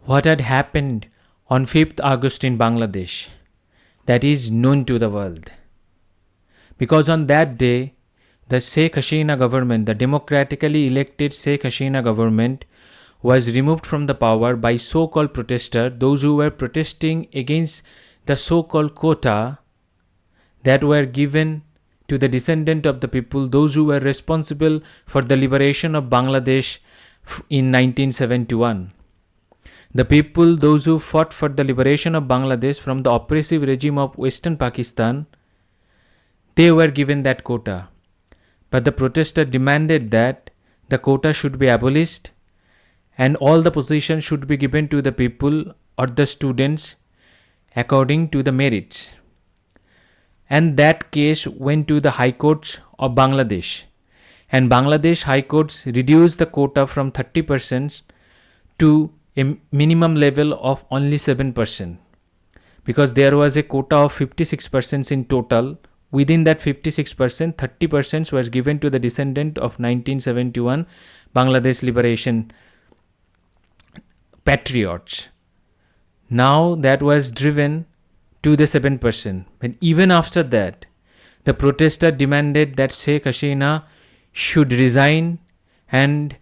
what had happened on 5th August in Bangladesh that is known to the world. Because on that day, the Sheikh Hasina government, the democratically elected Sheikh Hasina government, was removed from the power by so-called protesters, those who were protesting against the so-called quota that were given to the descendant of the people, those who were responsible for the liberation of Bangladesh in 1971. The people, those who fought for the liberation of Bangladesh from the oppressive regime of Western Pakistan, they were given that quota. But the protesters demanded that the quota should be abolished and all the positions should be given to the people or the students according to the merits. And that case went to the High Courts of Bangladesh. And Bangladesh High Courts reduced the quota from 30% to a minimum level of only 7%. Because there was a quota of 56% in total. Within that 56%, 30% was given to the descendant of 1971 Bangladesh liberation patriots. Now that was driven to the 7%. But even after that, the protester demanded that Sheikh Hasina should resign and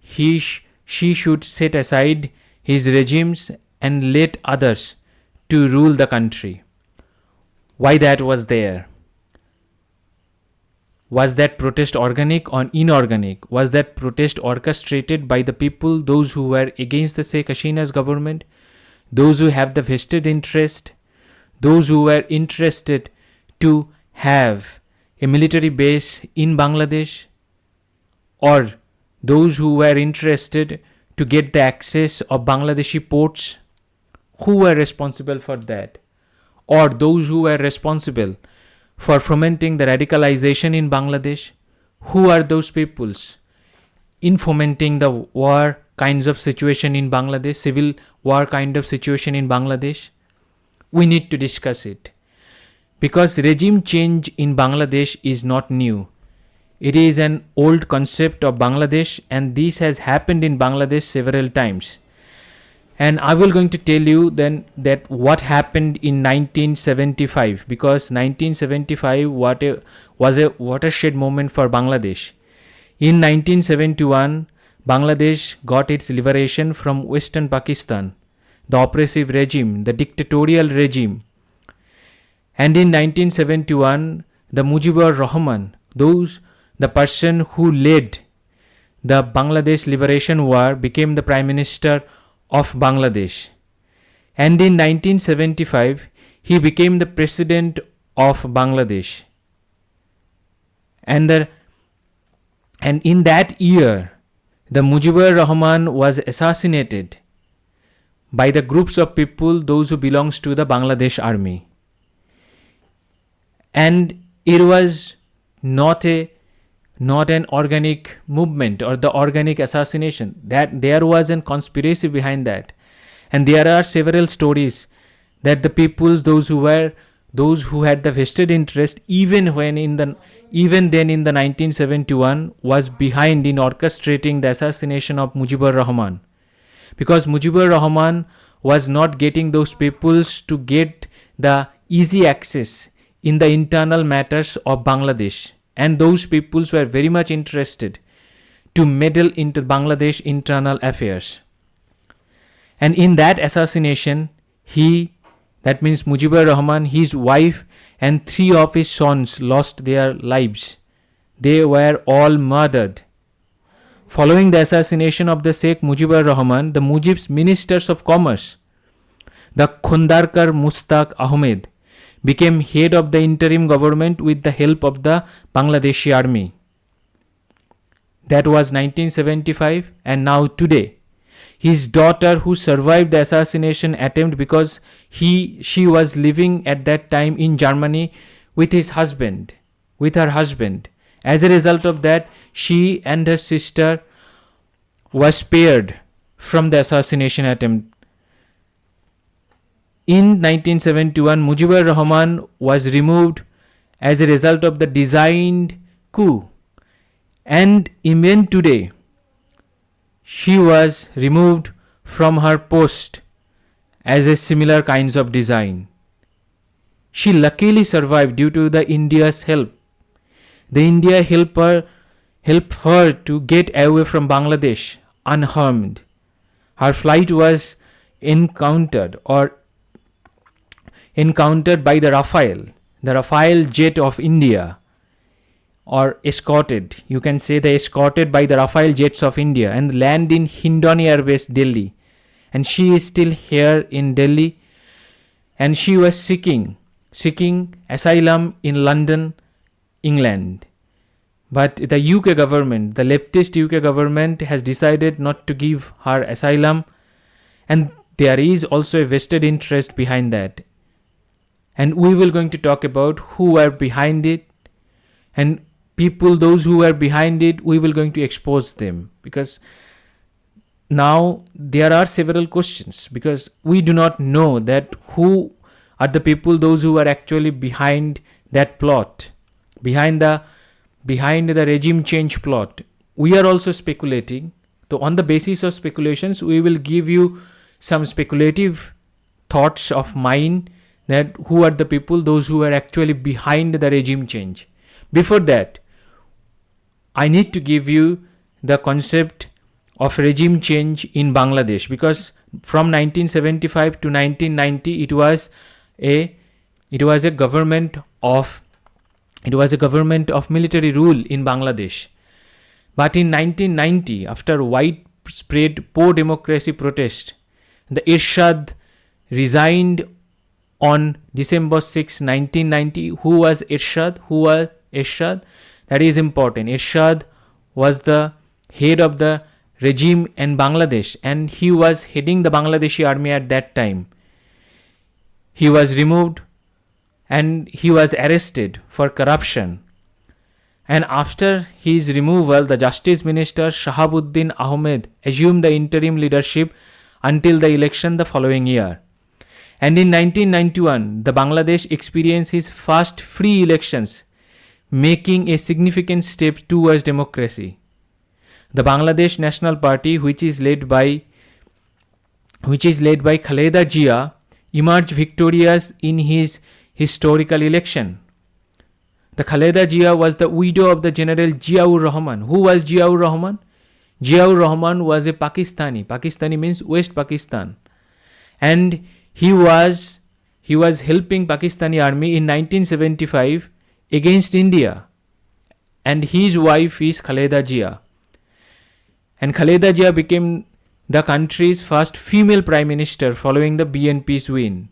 she should set aside his regimes and let others to rule the country. Why that was there? Was that protest organic or inorganic? Was that protest orchestrated by the people, those who were against the Sheikh Hasina's government, those who have the vested interest, those who were interested to have a military base in Bangladesh, or those who were interested to get the access of Bangladeshi ports? Who were responsible for that? Or those who were responsible for fomenting the radicalization in Bangladesh? Who are those peoples in fomenting the war kinds of situation in Bangladesh, civil war kind of situation in Bangladesh? We need to discuss it. Because regime change in Bangladesh is not new. It is an old concept of Bangladesh, and this has happened in Bangladesh several times. And I will going to tell you then that what happened in 1975, because 1975 was a watershed moment for Bangladesh. In 1971, Bangladesh got its liberation from Western Pakistan, the oppressive regime, the dictatorial regime. And in 1971, the Mujibur Rahman, the person who led the Bangladesh Liberation War, became the Prime Minister of Bangladesh. And in 1975, he became the President of Bangladesh. And in that year, the Mujibur Rahman was assassinated by the groups of people, those who belongs to the Bangladesh army. And it was not an organic movement or the organic assassination. That there was a conspiracy behind that. And there are several stories that the peoples, those who had the vested interest, even then in the 1971, was behind in orchestrating the assassination of Mujibur Rahman. Because Mujibur Rahman was not getting those peoples to get the easy access in the internal matters of Bangladesh. And those peoples were very much interested to meddle into Bangladesh internal affairs. And in that assassination, that means Mujibur Rahman, his wife and 3 of his sons lost their lives. They were all murdered. Following the assassination of the Sheikh Mujibur Rahman, the Mujib's ministers of commerce, the Khondarkar Mustaq Ahmed, became head of the interim government with the help of the Bangladeshi army. That was 1975, and now today, his daughter, who survived the assassination attempt because she was living at that time in Germany with her husband. As a result of that, she and her sister were spared from the assassination attempt. In 1971, Mujibur Rahman was removed as a result of the designed coup. And even today, she was removed from her post as a similar kinds of design. She luckily survived due to the India's help. The India helped her to get away from Bangladesh unharmed. Her flight was encountered by the Rafale jet of India, or escorted. You can say they escorted by the Rafale jets of India and land in Hindon Air Base, Delhi. And she is still here in Delhi, and she was seeking asylum in London, England. But the UK government, the leftist UK government, has decided not to give her asylum, and there is also a vested interest behind that. And we will going to talk about who are behind it, and those who are behind it, we will going to expose them, because now there are several questions, because we do not know that who are the people, those who are actually behind that plot, behind the regime change plot. We are also speculating. So on the basis of speculations, we will give you some speculative thoughts of mine, that who are the people, those who are actually behind the regime change. Before that, I need to give you the concept of regime change in Bangladesh, because from 1975 to 1990 it was a government of military rule in Bangladesh. But in 1990, after widespread pro-democracy protest, the Ershad resigned on December 6, 1990. Who was Ershad? That is important. Ershad was the head of the regime in Bangladesh, and he was heading the Bangladeshi army at that time. He was removed and he was arrested for corruption. And after his removal, the Justice Minister Shahabuddin Ahmed assumed the interim leadership until the election the following year. And in 1991, the Bangladesh experienced its first free elections, making a significant step towards democracy. The Bangladesh National Party, which is led by Khaleda Zia, emerged victorious in his historical election. The Khaleda Zia was the widow of the General Ziaur Rahman. Who was Ziaur Rahman? Ziaur Rahman was a Pakistani. Pakistani means West Pakistan. And he was helping Pakistani army in 1975 against India. And his wife is Khaleda Zia. And Khaleda Zia became the country's first female prime minister following the BNP's win.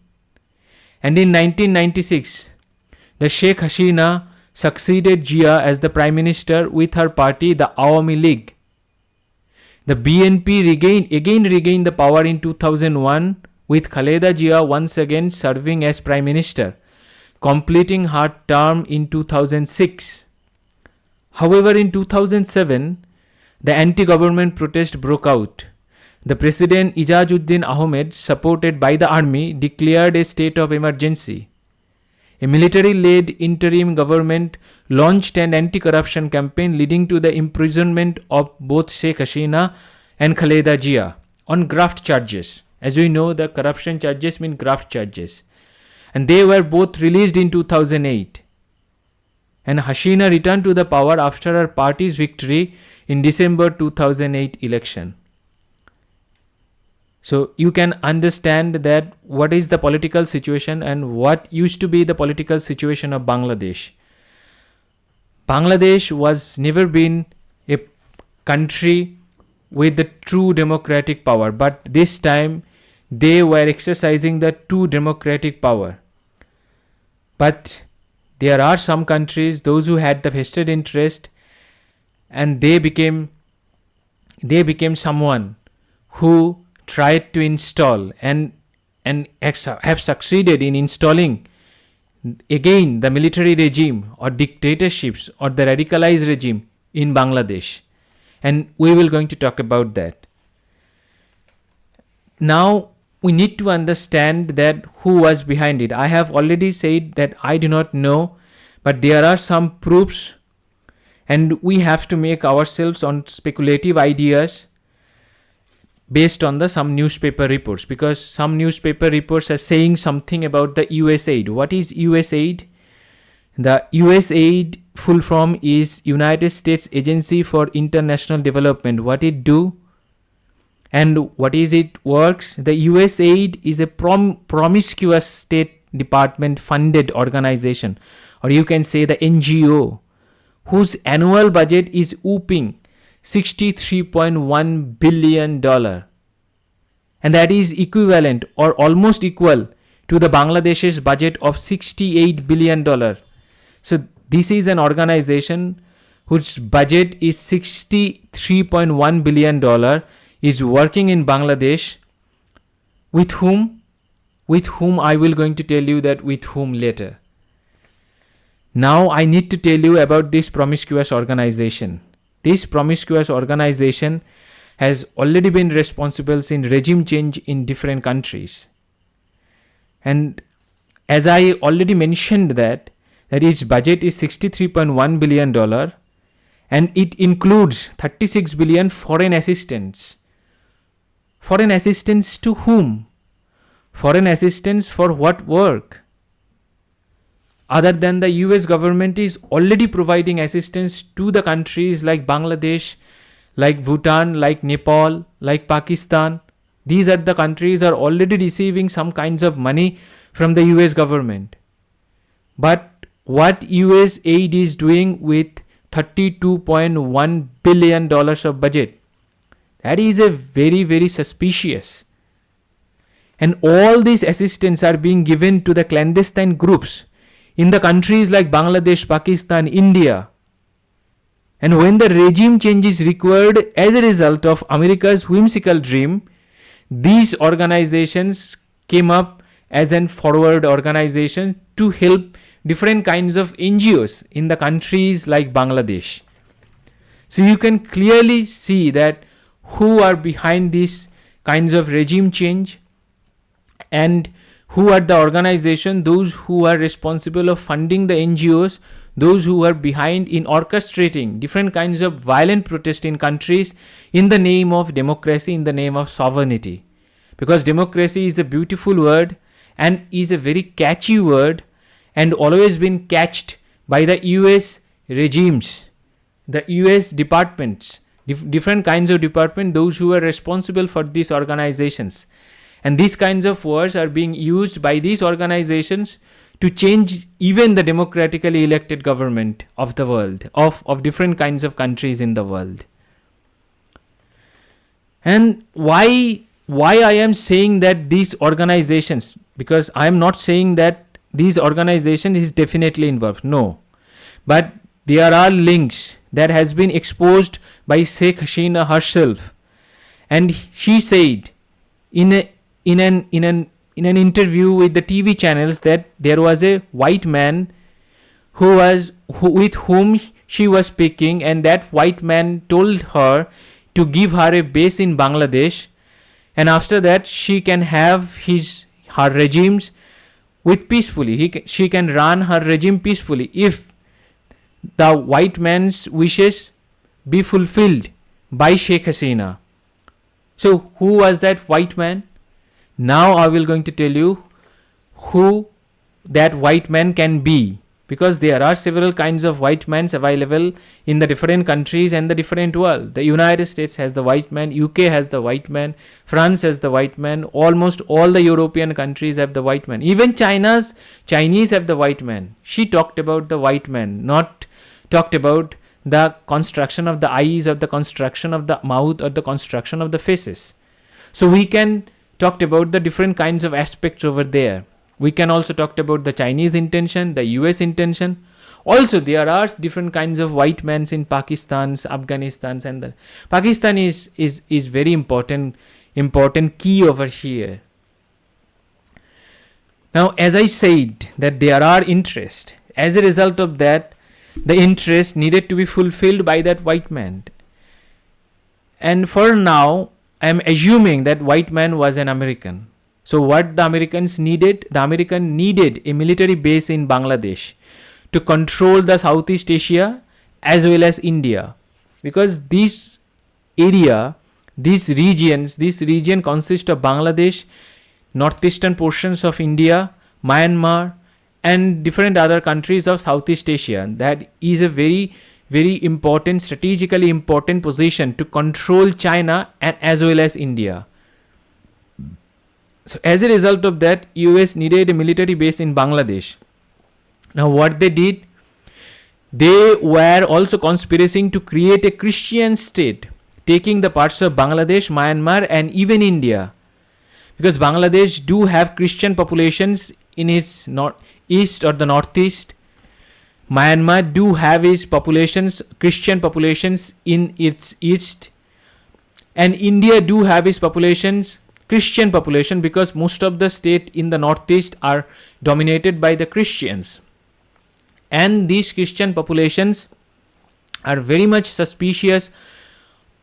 And in 1996, the Sheikh Hasina succeeded Zia as the prime minister with her party, the Awami League. The BNP regained the power in 2001, with Khaleda Zia once again serving as prime minister, completing her term in 2006. However, in 2007, the anti-government protest broke out. The President Ijazuddin Ahmed, supported by the army, declared a state of emergency. A military-led interim government launched an anti-corruption campaign, leading to the imprisonment of both Sheikh Hasina and Khaleda Zia on graft charges. As we know, the corruption charges mean graft charges. And they were both released in 2008. And Hasina returned to the power after her party's victory in December 2008 election. So you can understand that what is the political situation and what used to be the political situation of Bangladesh. Bangladesh was never been a country with the true democratic power, but this time they were exercising the true democratic power. But there are some countries, those who had the vested interest, and they became someone who tried to install and have succeeded in installing again the military regime or dictatorships or the radicalized regime in Bangladesh. And we will going to talk about that. Now we need to understand that who was behind it. I have already said that I do not know, but there are some proofs and we have to make ourselves on speculative ideas. based on the some newspaper reports, because some newspaper reports are saying something about the US aid. What is US aid? The US aid full form is United States Agency for International Development. What it do and what is it works? The US aid is a promiscuous State Department funded organization, or you can say the NGO, whose annual budget is whooping $63.1 billion. And that is equivalent or almost equal to the Bangladesh's budget of $68 billion. So this is an organization whose budget is $63.1 billion, is working in Bangladesh. With whom? With whom I will going to tell you that with whom later. Now I need to tell you about this promiscuous organization. This promiscuous organization has already been responsible in regime change in different countries. And as I already mentioned that its budget is $63.1 billion and it includes 36 billion foreign assistance. Foreign assistance to whom? Foreign assistance for what work? Other than the US government is already providing assistance to the countries like Bangladesh, like Bhutan, like Nepal, like Pakistan. These are the countries are already receiving some kinds of money from the US government. But what US aid is doing with $32.1 billion of budget, that is a very, very suspicious. And all these assistance are being given to the clandestine groups in the countries like Bangladesh, Pakistan, India. And when the regime change is required as a result of America's whimsical dream, these organizations came up as an forward organization to help different kinds of NGOs in the countries like Bangladesh. So you can clearly see that who are behind these kinds of regime change and who are the organization, those who are responsible of funding the NGOs, those who are behind in orchestrating different kinds of violent protest in countries in the name of democracy, in the name of sovereignty. Because democracy is a beautiful word and is a very catchy word and always been catched by the US regimes, the US departments, different kinds of departments, those who are responsible for these organizations. And these kinds of words are being used by these organizations to change even the democratically elected government of the world, of different kinds of countries in the world. And why I am saying that these organizations, because I am not saying that these organizations is definitely involved, no. But there are links that has been exposed by Sheikh Hasina herself. And she said in an interview with the TV channels that there was a white man with whom she was speaking, and that white man told her to give her a base in Bangladesh, and after that she can have her regimes with peacefully. She can run her regime peacefully if the white man's wishes be fulfilled by Sheikh Hasina. So who was that white man? Now I will going to tell you who that white man can be, because there are several kinds of white men available in the different countries and the different world. The United States has the white man, UK has the white man, France has the white man, almost all the European countries have the white man. Even Chinese have the white man. She talked about the white man, not talked about the construction of the eyes or the construction of the mouth or the construction of the faces. So we can talk about the different kinds of aspects over there. We can also talk about the Chinese intention, the US intention. Also, there are different kinds of white men in Pakistan, Afghanistan, and the Pakistan is very important key over here. Now, as I said that there are interest. As a result of that, the interest needed to be fulfilled by that white man. And for now, I am assuming that white man was an American. So what the Americans needed? The American needed a military base in Bangladesh to control the Southeast Asia as well as India. Because this area, This region consists of Bangladesh, northeastern portions of India, Myanmar, and different other countries of Southeast Asia. That is a very, very important, strategically important position to control China and as well as India. So as a result of that, US needed a military base in Bangladesh. Now what they did, they were also conspiring to create a Christian state, taking the parts of Bangladesh, Myanmar, and even India. Because Bangladesh do have Christian populations in its east or the northeast. Myanmar do have its populations, Christian populations in its east. And India do have its populations, Christian population, because most of the state in the northeast are dominated by the Christians. And these Christian populations are very much suspicious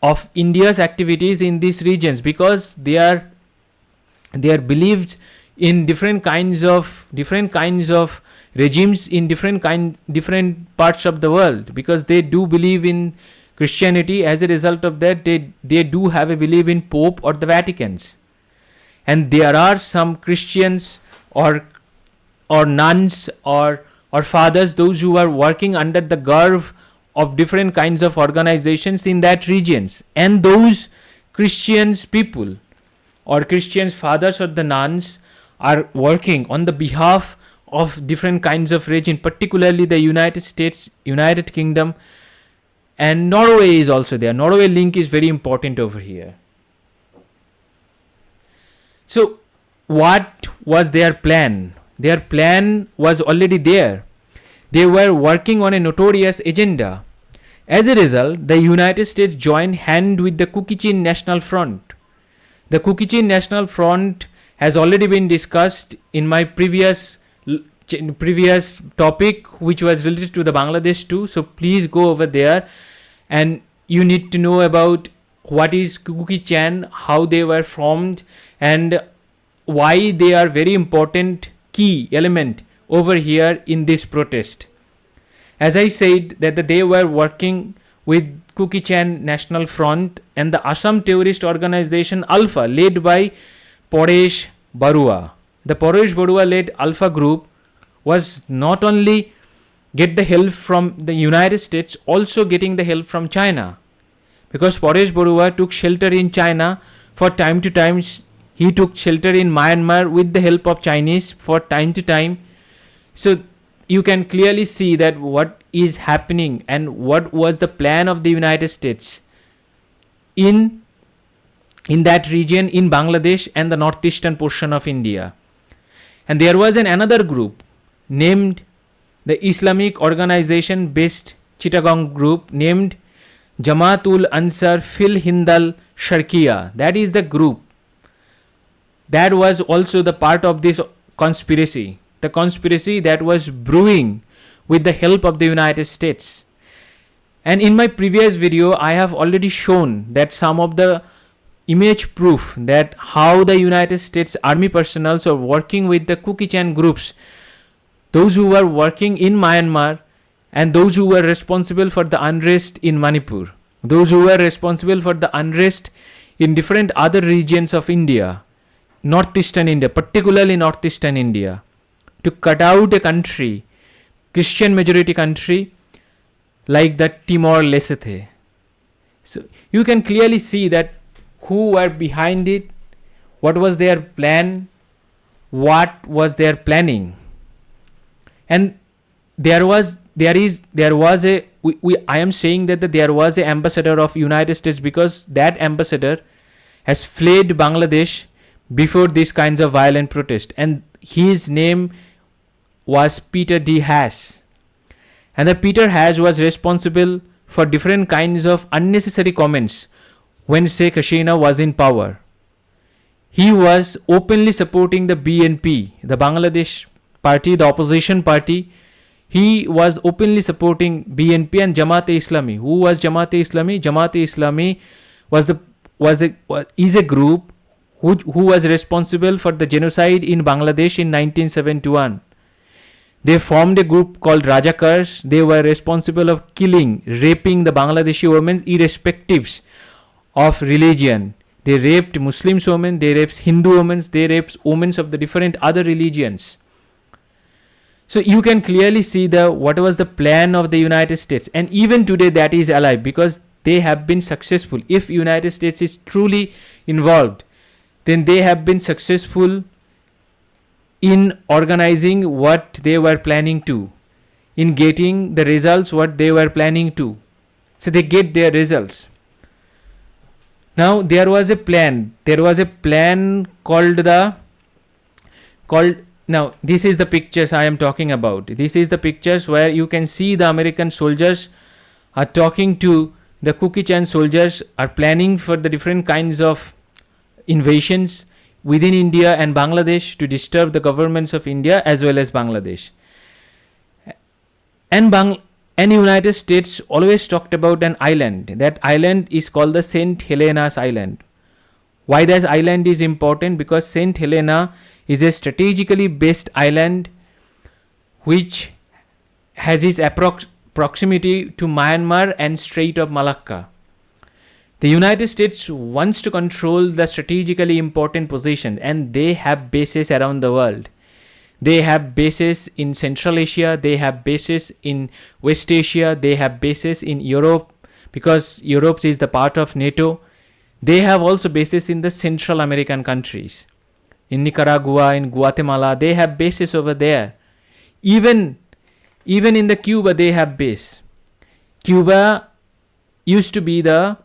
of India's activities in these regions, because they are believed in different kinds of regimes in different parts of the world, because they do believe in Christianity. As a result of that, they do have a belief in Pope or the Vaticans. And there are some Christians or nuns or fathers, those who are working under the garb of different kinds of organizations in that regions. And those Christians people or Christians fathers or the nuns are working on the behalf of different kinds of region, particularly the United States, United Kingdom, and Norway is also there. Norway link is very important over here. So what was their plan? Their plan was already there. They were working on a notorious agenda. As a result, the United States joined hand with the Kukichin National Front. The Kukichin National Front has already been discussed in my previous topic, which was related to the Bangladesh too. So please go over there, and you need to know about what is Kukichan, how they were formed, and why they are very important key element over here in this protest. As I said, that they were working with Kukichan National Front and the Assam terrorist organization Alpha, led by Paresh Barua. The Paresh Barua led Alpha group was not only get the help from the United States, also getting the help from China. Because Paresh Barua took shelter in China for time to time. He took shelter in Myanmar with the help of Chinese for time to time. So you can clearly see that what is happening and what was the plan of the United States in that region, in Bangladesh and the northeastern portion of India. And there was another group named the Islamic organization based Chittagong group named Jamaat-ul Ansar fil Hindal Sharqiya. That is the group that was also the part of this conspiracy. The conspiracy that was brewing with the help of the United States. And in my previous video, I have already shown that some of the image proof that how the United States Army personnel are working with the Kukichan groups, those who were working in Myanmar and those who were responsible for the unrest in Manipur, those who were responsible for the unrest in different other regions of India, northeastern India, particularly northeastern India, to cut out a country, Christian majority country like the Timor-Leste. So you can clearly see that who were behind it, what was their plan, what was their planning. And I am saying that there was an ambassador of United States, because that ambassador has fled Bangladesh before these kinds of violent protest, and his name was Peter D. Haas. And the Peter Haas was responsible for different kinds of unnecessary comments when Sheikh Hasina was in power. He was openly supporting the BNP, the Bangladesh party, the opposition party. He was openly supporting BNP and Jamaat-e-Islami. Who was Jamaat-e-Islami? Jamaat-e-Islami is a group who was responsible for the genocide in Bangladesh in 1971. They formed a group called Rajakars. They were responsible of killing, raping the Bangladeshi women irrespective of religion. They raped Muslim women, they raped Hindu women, they raped women of the different other religions. So you can clearly see what was the plan of the United States, and even today that is alive because they have been successful. If United States is truly involved, then they have been successful in organizing what they were planning to, in getting the results what they were planning to. So they get their results. Now there was a plan called now this is the pictures I am talking about. This is the pictures where you can see the American soldiers are talking to the Kuki Chan soldiers, are planning for the different kinds of invasions within India and Bangladesh to disturb the governments of India as well as Bangladesh. And United States always talked about an island. That island is called the St. Helena's Island. Why that island is important? Because St. Helena is a strategically based island which has its proximity to Myanmar and Strait of Malacca. The United States wants to control the strategically important position, and they have bases around the world. They have bases in Central Asia, they have bases in West Asia, they have bases in Europe because Europe is the part of NATO. They have also bases in the Central American countries. In Nicaragua, in Guatemala, they have bases over there. Even in the Cuba, they have base. Cuba used to be the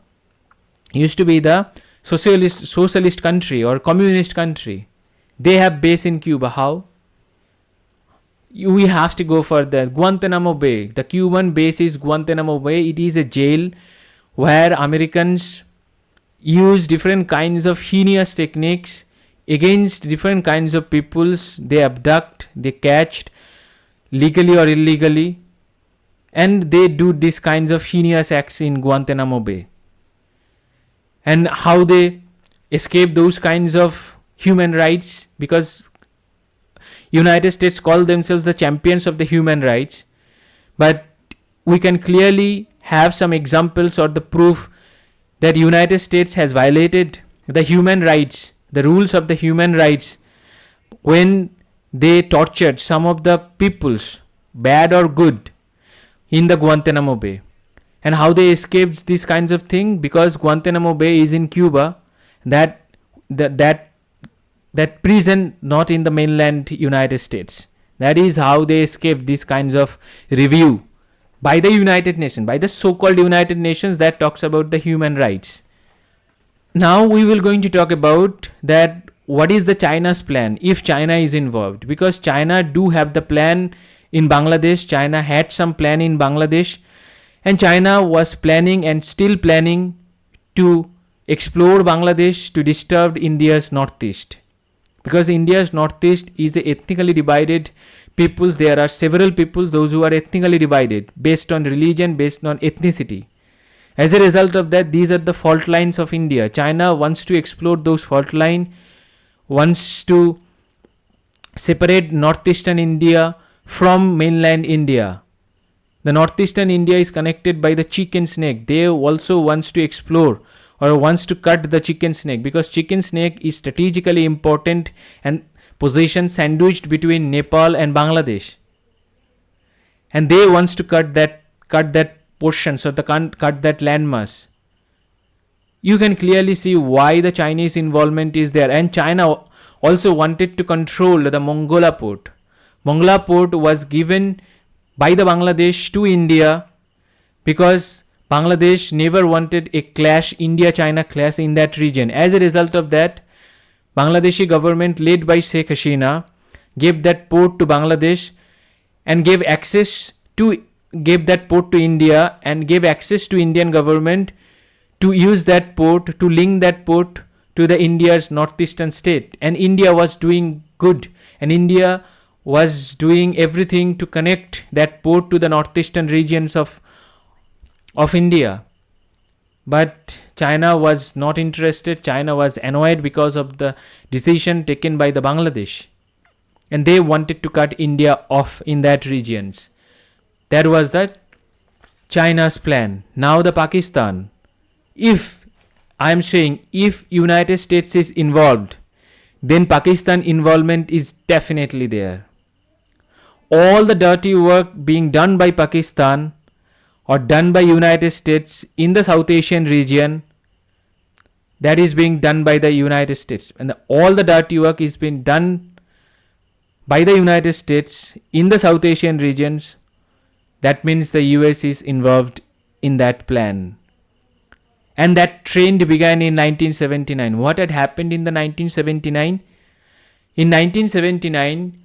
socialist country or communist country. They have base in Cuba. How? We have to go further. Guantanamo Bay. The Cuban base is Guantanamo Bay. It is a jail where Americans use different kinds of heinous techniques against different kinds of peoples. They abduct, they catch, legally or illegally, and they do these kinds of heinous acts in Guantanamo Bay. And how they escape those kinds of human rights, because United States call themselves the champions of the human rights, but we can clearly have some examples or the proof that United States has violated the human rights, the rules of the human rights, when they tortured some of the peoples, bad or good, in the Guantanamo Bay. And how they escaped these kinds of things, because Guantanamo Bay is in Cuba, that prison not in the mainland United States. That is how they escaped these kinds of review by the United Nations, by the so-called United Nations that talks about the human rights. Now we will going to talk about that what is the China's plan if China is involved, because China do have the plan in Bangladesh. China had some plan in Bangladesh, and China was planning and still planning to explore Bangladesh to disturb India's northeast. Because India's northeast is a ethnically divided peoples. There are several peoples, those who are ethnically divided based on religion, based on ethnicity. As a result of that, these are the fault lines of India. China wants to explore those fault lines, wants to separate northeastern India from mainland India. The northeastern India is connected by the chicken snake. They also wants to explore or wants to cut the chicken snake, because chicken snake is strategically important and position sandwiched between Nepal and Bangladesh. And they wants to cut that portion, so they can't cut that landmass. You can clearly see why the Chinese involvement is there. And China also wanted to control the Mongola port. Mongola port was given by the Bangladesh to India because Bangladesh never wanted a clash, India-China clash in that region. As a result of that, Bangladeshi government led by Sheikh Hasina gave that port to Bangladesh and gave that port to India and gave access to Indian government to use that port, to link that port to the India's northeastern state. And India was doing good, and India was doing everything to connect that port to the northeastern regions of India. But China was not interested. China was annoyed because of the decision taken by the Bangladesh, and they wanted to cut India off in that regions. That was the China's plan. Now the Pakistan. If I am saying if United States is involved, then Pakistan involvement is definitely there. All the dirty work being done by Pakistan or done by United States in the South Asian region, that is being done by the United States. And all the dirty work is being done by the United States in the South Asian regions. That means the US is involved in that plan. And that trend began in 1979. What had happened in the 1979? In 1979,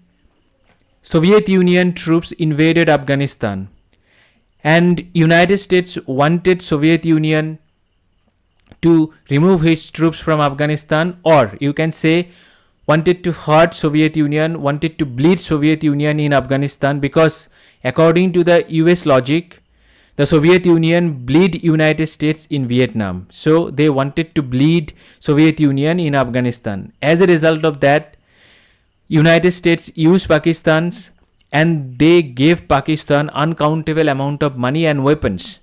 Soviet Union troops invaded Afghanistan. And United States wanted Soviet Union to remove its troops from Afghanistan, or you can say wanted to hurt Soviet Union, wanted to bleed Soviet Union in Afghanistan, because according to the US logic, the Soviet Union bleed United States in Vietnam. So they wanted to bleed Soviet Union in Afghanistan. As a result of that, United States used Pakistan's, and they gave Pakistan uncountable amount of money and weapons.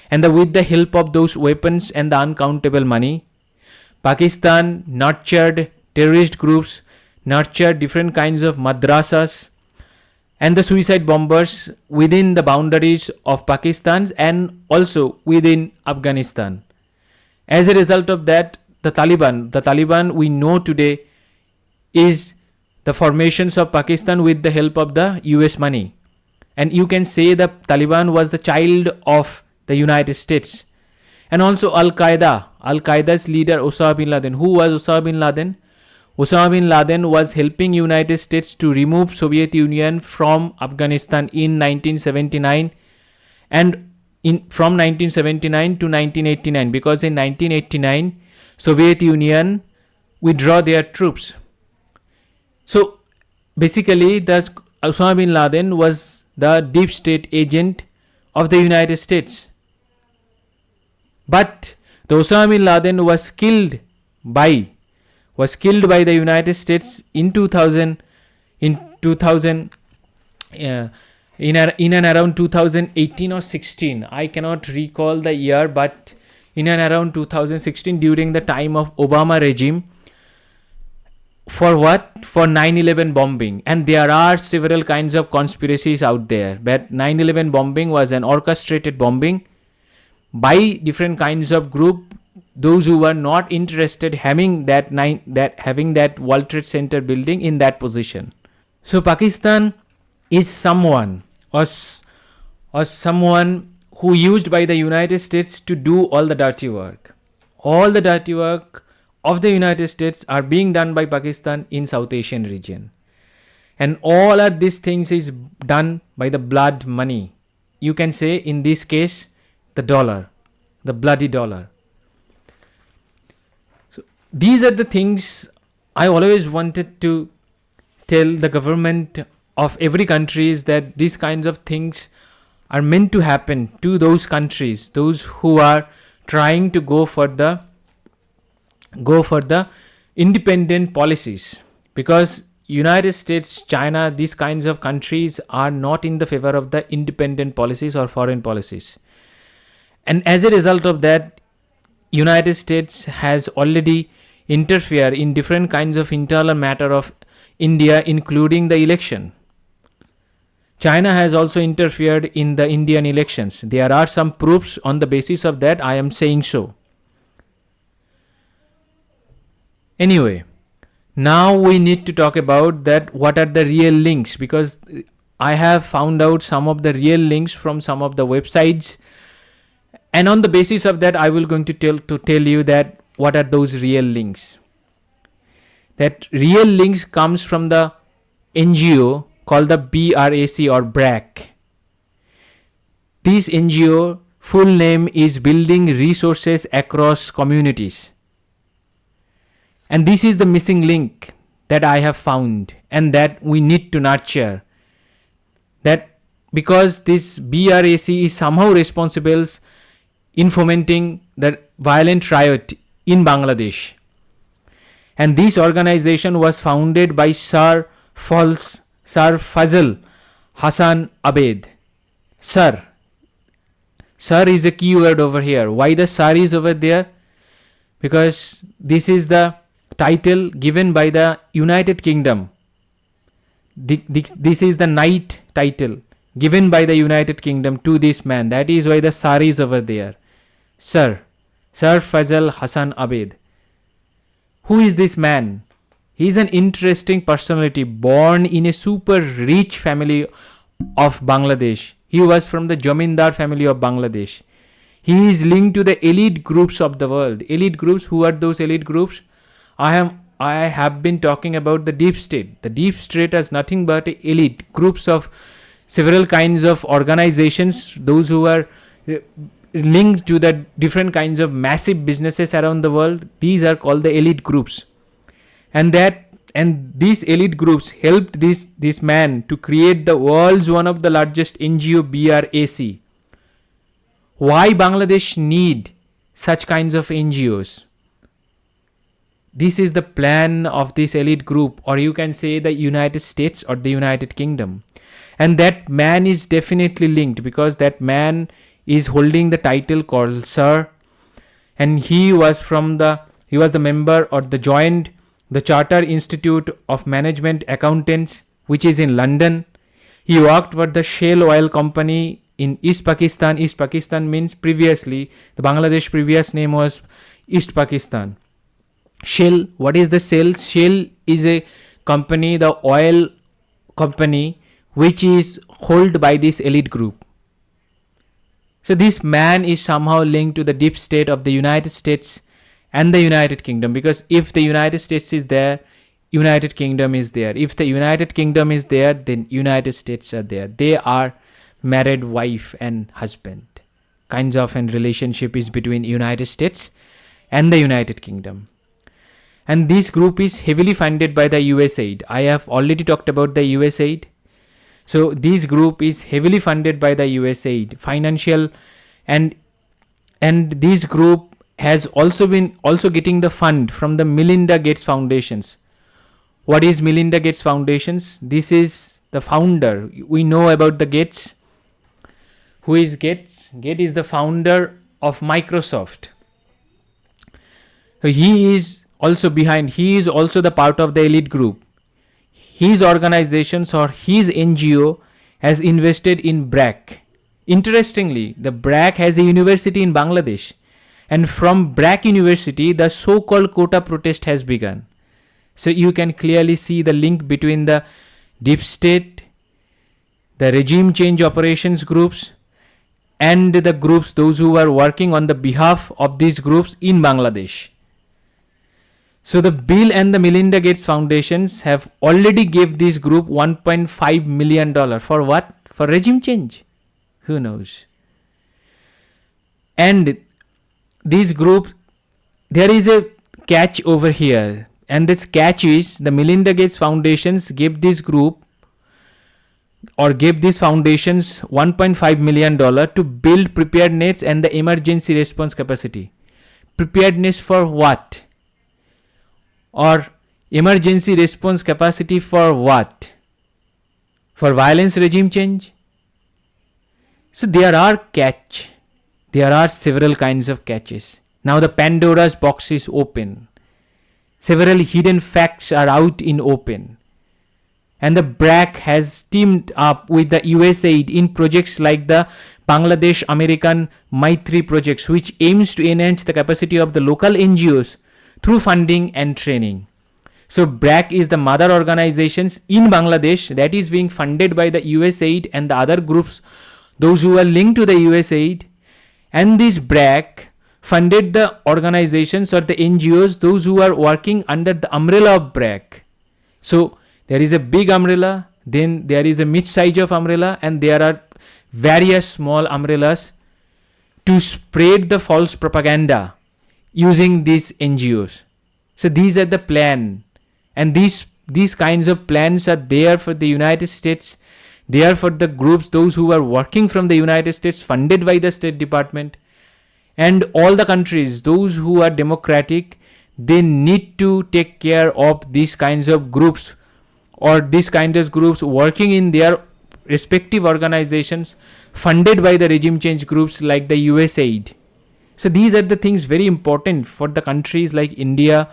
And with the help of those weapons and the uncountable money, Pakistan nurtured terrorist groups, nurtured different kinds of madrasas and the suicide bombers within the boundaries of Pakistan and also within Afghanistan. As a result of that, the Taliban we know today is the formations of Pakistan with the help of the US money. And you can say the Taliban was the child of the United States. And also Al-Qaeda. Al-Qaeda's leader Osama bin Laden. Who was Osama bin Laden? Osama bin Laden was helping United States to remove Soviet Union from Afghanistan in 1979 and from 1979 to 1989, because in 1989 Soviet Union withdraw their troops. So basically the Osama bin Laden was the deep state agent of the United States. But the Osama bin Laden was killed by the United States in 2000 in and around 2018 or 16. I cannot recall the year, but in and around 2016 during the time of Obama regime. For what? For 9/11 bombing. And there are several kinds of conspiracies out there, but 9/11 bombing was an orchestrated bombing by different kinds of group, those who were not interested having that World Trade Center building in that position. So Pakistan is someone or someone who used by the United States to do all the dirty work. All the dirty work of the United States are being done by Pakistan in South Asian region. And all of these things is done by the blood money. You can say in this case, the dollar, the bloody dollar. So these are the things I always wanted to tell the government of every country, is that these kinds of things are meant to happen to those countries, those who are trying to go for the independent policies, because United States, China, these kinds of countries are not in the favor of the independent policies or foreign policies. And as a result of that, United States has already interfered in different kinds of internal matter of India, including the election. China has also interfered in the Indian elections. There are some proofs on the basis of that I am saying so. Anyway, now we need to talk about that what are the real links, because I have found out some of the real links from some of the websites, and on the basis of that I will going to tell you that what are those real links. That real links comes from the NGO called the BRAC or BRAC. This NGO full name is Building Resources Across Communities. And this is the missing link that I have found and that we need to nurture. That because this BRAC is somehow responsible in fomenting the violent riot in Bangladesh. And this organization was founded by Sir Fazl Hassan Abed. Sir is a keyword over here. Why the Sir is over there? because this is the title given by the United Kingdom. This is the knight title given by the United Kingdom to this man. That is why the Sar is over there. Sir Faisal Hassan Abed. Who is this man? He is an interesting personality, born in a super rich family of Bangladesh. He was from the Jamindar family of Bangladesh. He is linked to the elite groups of the world. Elite groups, who are those elite groups? I have been talking about the deep state. The deep state is nothing but elite groups of several kinds of organizations, those who are linked to the different kinds of massive businesses around the world. These are called the elite groups. And these elite groups helped this man to create the world's one of the largest NGO, BRAC. Why Bangladesh need such kinds of NGOs? This is the plan of this elite group, or you can say the United States or the United Kingdom. And that man is definitely linked, because that man is holding the title called Sir, and he was the member or the Charter Institute of Management Accountants, which is in London. He worked for the Shell Oil Company in East Pakistan. East Pakistan means previously, the Bangladesh previous name was East Pakistan. Shell, what is the Shell? Shell is a company, the oil company, which is held by this elite group. So this man is somehow linked to the deep state of the United States and the United Kingdom, because if the United States is there, United Kingdom is there. If the United Kingdom is there, then United States are there. They are married wife and husband. Kinds of a relationship is between United States and the United Kingdom. And this group is heavily funded by the USAID. I have already talked about the USAID. So this group is heavily funded by the USAID, financial, and this group has also been getting the fund from the Melinda Gates Foundations. What is Melinda Gates Foundations? This is the founder. We know about the Gates. Who is Gates? Gates is the founder of Microsoft. He is also the part of the elite group. His organizations or his NGO has invested in BRAC. Interestingly, the BRAC has a university in Bangladesh, and from BRAC University, the so-called quota protest has begun. So you can clearly see the link between the deep state, the regime change operations groups, and the groups, those who are working on the behalf of these groups in Bangladesh. So the Bill and the Melinda Gates Foundations have already gave this group $1.5 million. For what? For regime change. Who knows? And this group, there is a catch over here. And this catch is the Melinda Gates Foundations gave this group or gave these foundations $1.5 million to build preparedness and the emergency response capacity. Preparedness for what? Or emergency response capacity for what? For violence regime change? So there are several kinds of catches. Now the Pandora's box is open. Several hidden facts are out in open. And the BRAC has teamed up with the USAID in projects like the Bangladesh American Maitri projects, which aims to enhance the capacity of the local NGOs through funding and training. So BRAC is the mother organizations in Bangladesh that is being funded by the USAID and the other groups, those who are linked to the USAID. And this BRAC funded the organizations or the NGOs, those who are working under the umbrella of BRAC. So there is a big umbrella, then there is a mid-size of umbrella, and there are various small umbrellas to spread the false propaganda using these NGOs. So these are the plan, and these kinds of plans are there for the United States. They are for the groups, those who are working from the United States, funded by the State Department, and all the countries, those who are democratic, they need to take care of these kinds of groups or these kinds of groups working in their respective organizations funded by the regime change groups like the USAID. So these are the things very important for the countries like India,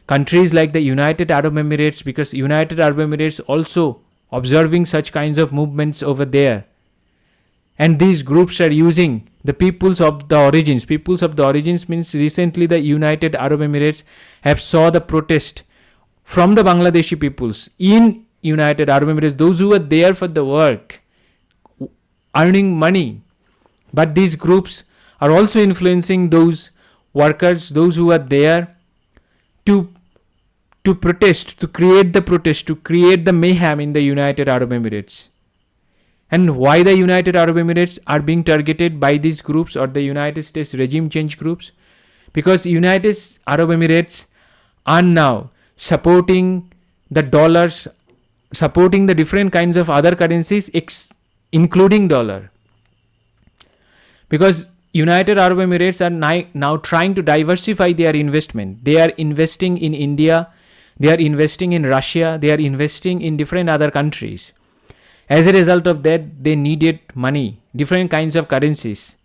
countries like the United Arab Emirates, because United Arab Emirates also observing such kinds of movements over there. And these groups are using the peoples of the origins. Peoples of the origins means recently the United Arab Emirates have saw the protest from the Bangladeshi peoples in United Arab Emirates, those who were there for the work, earning money. But these groups are also influencing those workers, those who are there to protest, to create the mayhem in the United Arab Emirates. And why the United Arab Emirates are being targeted by these groups or the United States regime change groups? Because United Arab Emirates are now supporting the dollars, supporting the different kinds of other currencies, including dollar. Because United Arab Emirates are now trying to diversify their investment. They are investing in India, they are investing in Russia, they are investing in different other countries. As a result of that, they needed money, different kinds of currencies.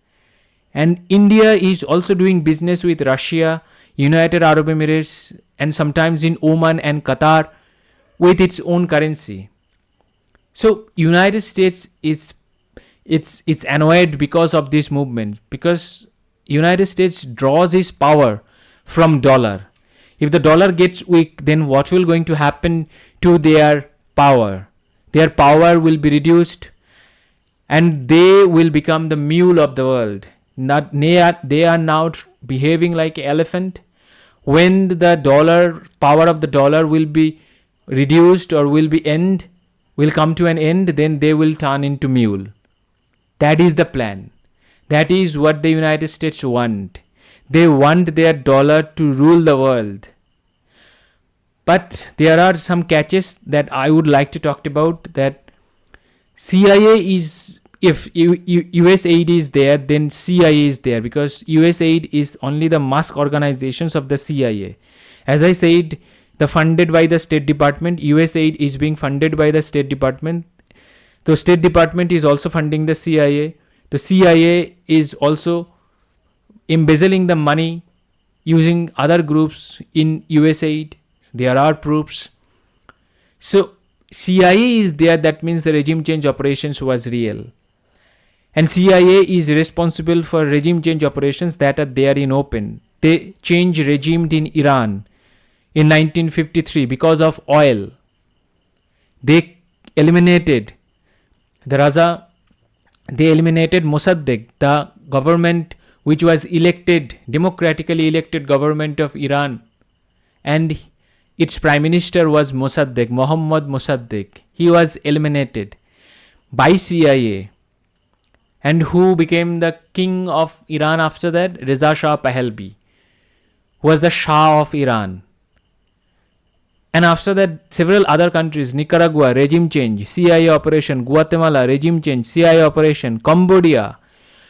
And India is also doing business with Russia, United Arab Emirates, and sometimes in Oman and Qatar with its own currency. So United States is it's annoyed because of this movement, because United States draws its power from dollar. If the dollar gets weak, then what will going to happen to their power? Their power will be reduced and they will become the mule of the world. They are now behaving like an elephant. When the power of the dollar will be reduced or will come to an end, then they will turn into mule. That is the plan. That is what the United States want. They want their dollar to rule the world. But there are some catches that I would like to talk about. That CIA is, if US aid is there, then CIA is there, because US aid is only the mask organizations of the CIA. As I said, the funded by the State Department, US aid is being funded by the State Department. The State Department is also funding the CIA. The CIA is also embezzling the money using other groups in US aid. There are proofs. So CIA is there, that means the regime change operations was real. And CIA is responsible for regime change operations that are there in open. They changed regime in Iran in 1953 because of oil. They eliminated Mossadegh, the government which was democratically elected government of Iran. And its prime minister was Mossadegh, Mohammad Mossadegh. He was eliminated by CIA. And who became the king of Iran after that? Reza Shah Pahlavi, who was the Shah of Iran. And after that, several other countries, Nicaragua, regime change, CIA operation, Guatemala, regime change, CIA operation, Cambodia,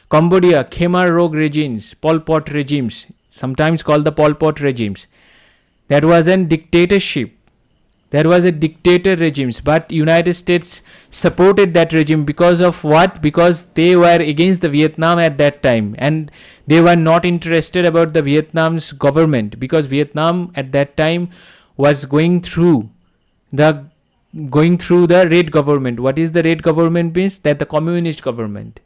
Khmer Rouge regimes, Pol Pot regimes, sometimes called the Pol Pot regimes. That was a dictatorship. There was a dictator regimes, but United States supported that regime because of what? Because they were against the Vietnam at that time, and they were not interested about the Vietnam's government, because Vietnam at that time was going through the red government. What is the red government means? That the communist government.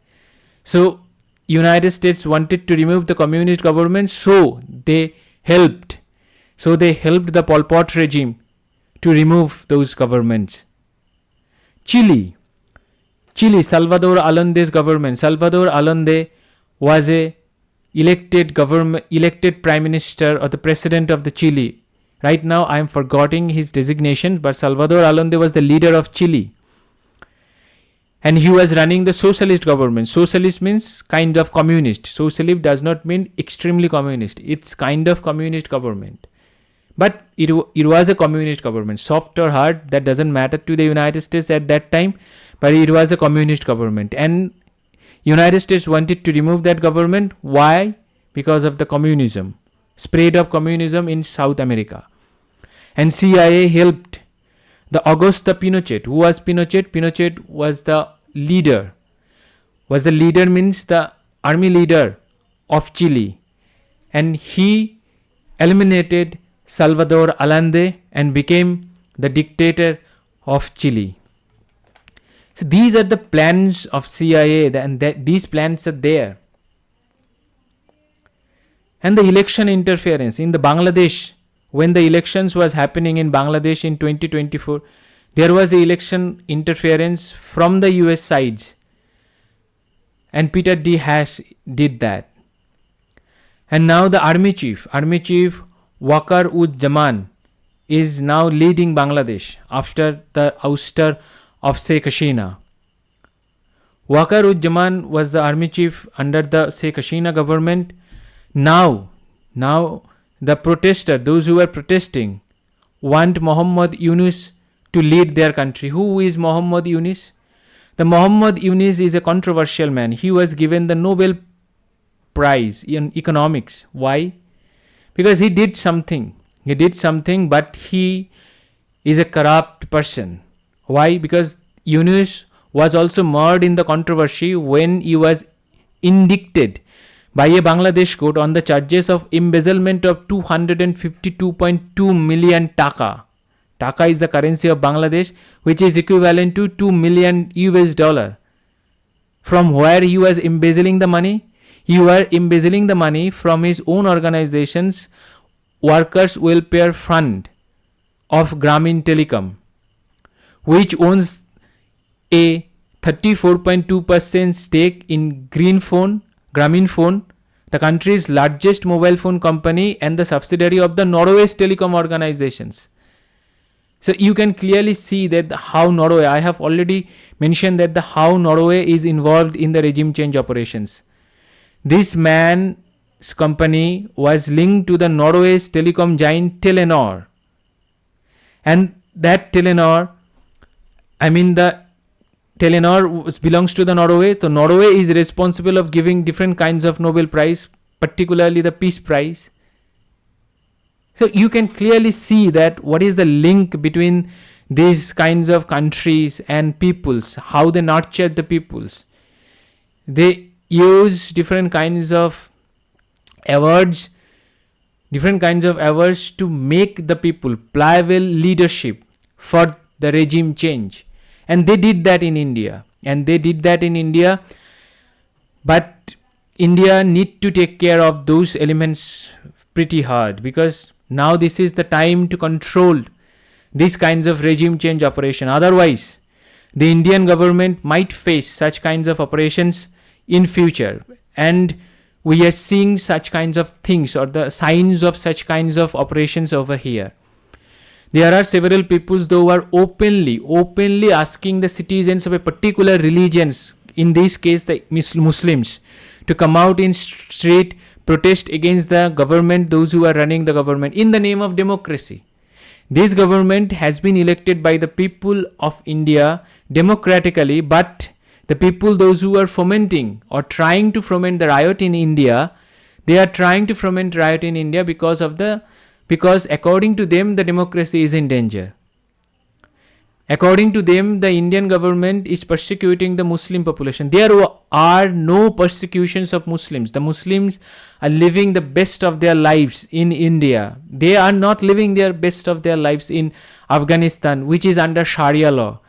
So United States wanted to remove the communist government, so they helped the Pol Pot regime to remove those governments. Chile, Salvador Allende's government. Salvador Allende was a elected prime minister or the president of the Chile. Right now I am forgetting his designation, but Salvador Allende was the leader of Chile. And he was running the socialist government. Socialist means kind of communist. Socialist does not mean extremely communist. It's kind of communist government. But it was a communist government. Soft or hard, that doesn't matter to the United States at that time. But it was a communist government. And United States wanted to remove that government. Why? Because of the communism. Spread of communism in South America. And CIA helped the Augusto Pinochet. Who was Pinochet? Pinochet was the leader. Means the army leader of Chile. and he eliminated Salvador Allende and became the dictator of Chile. So these are the plans of CIA, and these plans are there. And the election interference in the Bangladesh, when the elections was happening in Bangladesh in 2024, there was the election interference from the US sides, and Peter D. Hash did that. And now the army chief Waqar-ud-Zaman is now leading Bangladesh after the ouster of Sheikh Hasina. Waqar-ud-Zaman was the army chief under the Sheikh Hasina government. Now the protester, those who were protesting, want Muhammad Yunus to lead their country. Who is Muhammad Yunus? The Muhammad Yunus is a controversial man. He was given the Nobel Prize in economics. Why? Because he did something, but he is a corrupt person. Why? Because Yunus was also marred in the controversy when he was indicted by a Bangladesh court on the charges of embezzlement of 252.2 million taka. Taka is the currency of Bangladesh, which is equivalent to 2 million US dollar. From where he was embezzling the money? He was embezzling the money from his own organization's Workers' Welfare Fund of Grameen Telecom, which owns a 34.2% stake in Grameen Phone, the country's largest mobile phone company and the subsidiary of the Norway's telecom organizations. So you can clearly see that how Norway, I have already mentioned that how Norway is involved in the regime change operations. This man's company was linked to the Norway's telecom giant Telenor. And that Telenor belongs to the Norway. So Norway is responsible of giving different kinds of Nobel Prize, particularly the Peace Prize. So you can clearly see that what is the link between these kinds of countries and peoples, how they nurture the peoples. They use different kinds of awards to make the people pliable leadership for the regime change. And they did that in India. But India need to take care of those elements pretty hard, because now this is the time to control these kinds of regime change operation. Otherwise, the Indian government might face such kinds of operations in future. And we are seeing such kinds of things, or the signs of such kinds of operations over here. There are several peoples though who are openly asking the citizens of a particular religions, in this case the Muslims, to come out in street protest against the government, those who are running the government, in the name of democracy. This government has been elected by the people of India democratically, but the people, those who are fomenting or trying to foment the riot in India, they are trying to foment riot in India because according to them the democracy is in danger. According to them, the Indian government is persecuting the Muslim population. There are no persecutions of Muslims. The Muslims are living the best of their lives in India. They are not living their best of their lives in Afghanistan, which is under Sharia law,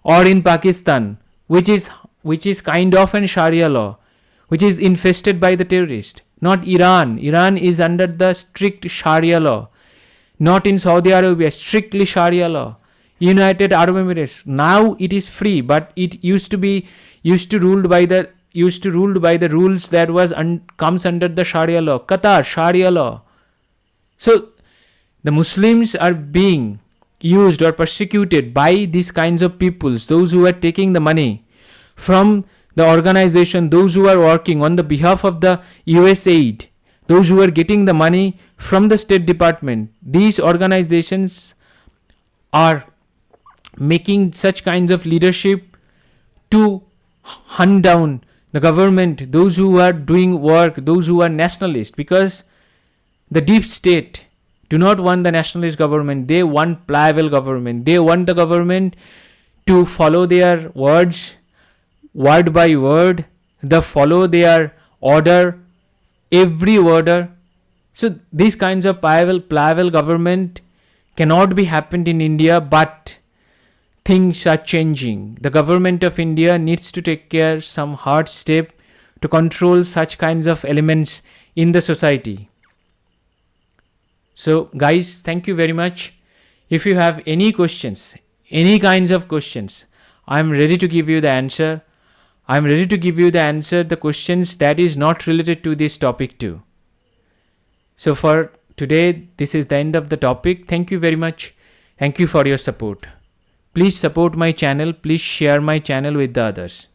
or in Pakistan, which is kind of an Sharia law, which is infested by the terrorists. Not Iran. Iran is under the strict Sharia law. Not in Saudi Arabia, strictly Sharia law. United Arab Emirates, now it is free, but it used to ruled by the rules that comes under the Sharia law. Qatar, Sharia law. So the Muslims are being used or persecuted by these kinds of peoples, those who are taking the money from the organization, those who are working on the behalf of the US aid, those who are getting the money from the State Department. These organizations are making such kinds of leadership to hunt down the government, those who are doing work, those who are nationalists, because the deep state do not want the nationalist government. They want pliable government. They want the government to follow their words, word by word. They follow their order, every order. So these kinds of pliable government cannot be happened in India, but things are changing. The government of India needs to take care some hard step to control such kinds of elements in the society. So guys, thank you very much. If you have any questions, any kinds of questions, I'm ready to give you the answer. I'm ready to give you the questions that is not related to this topic too. So for today, this is the end of the topic. Thank you very much. Thank you for your support. Please support my channel. Please share my channel with the others.